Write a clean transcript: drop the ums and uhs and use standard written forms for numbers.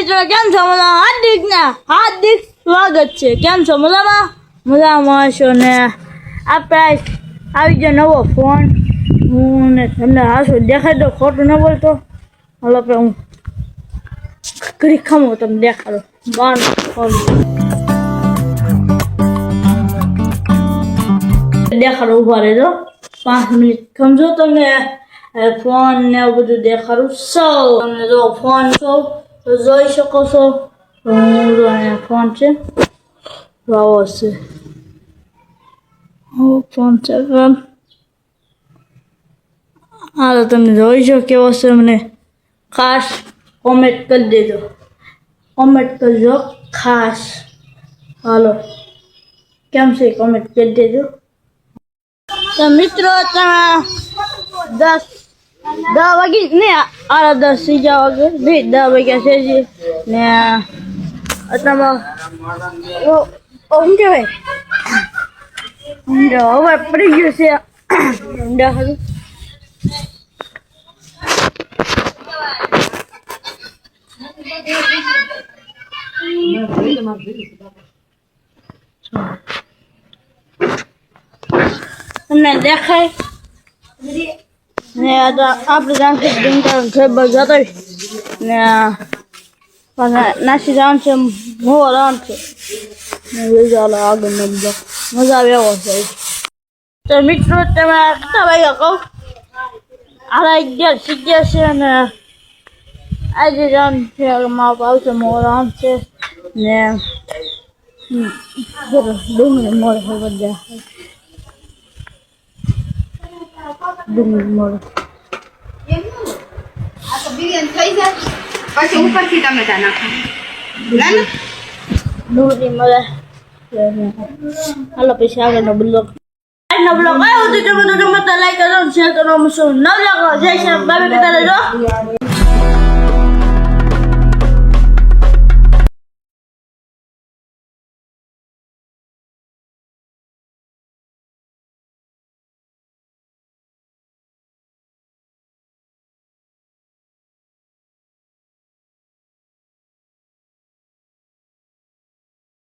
મિત્રો કેમ છો? હાર્દિક સ્વાગત છે. કેમ છો? મજામાં છો ને? આપણે આવી ગયો નવો ફોન. હું ને તમને હાસુ દેખાય તો ખોટું ન બોલતો. હાલો આપણે હું ઘડી ખમો તમને દેખાડો બાર ફોન દેખાડો. ઉભા રહેજો 5 મિનિટ ખમજો. તમને ફોન ને એવું બધું દેખાડું. તમને જો ફોન છો તો જોઈ શકો છો. ફોન છે આવો છે. ફોન છે હાલો તમે જોઈ છો કેવો છે. મને ખાસ કોમેન્ટ કરી દેજો. કોમેન્ટ કરજો ખાસ. હાલો કેમ છે કોમેન્ટ કરી દેજો. તો મિત્રો તમે 10 વાગે ને 10 સીજા વાગે નહીં 10 વાગ્યા છે ને અત્યારમાં શું કહેવાય હવે પડી ગયું છે. તમને દેખાય ને આપણે જાણશે જતા ને નાસી જવાનું છે. મોવા રાઉન્ડ છે આગળ મજા આવે એવો છે. તો મિત્રો તમે કેટલા વાગ્યા કહું 11 સીગ્યા છે અને આજે જવાનું છે. મારો ભાવ છે મોવા રાઉન્ડ છે ને ડુંગળી મળે ખબર જાય ડુંગળી મળે પછી ઉપરથી ટમેટા નાખો ડુંગળી મળે. હાલો પછી આગળનો બ્લોગ આવ્યો તો લાઈક કરો શેર કરો. નવ લાખ જય શ્રી બાબા કહેતા રહેજો.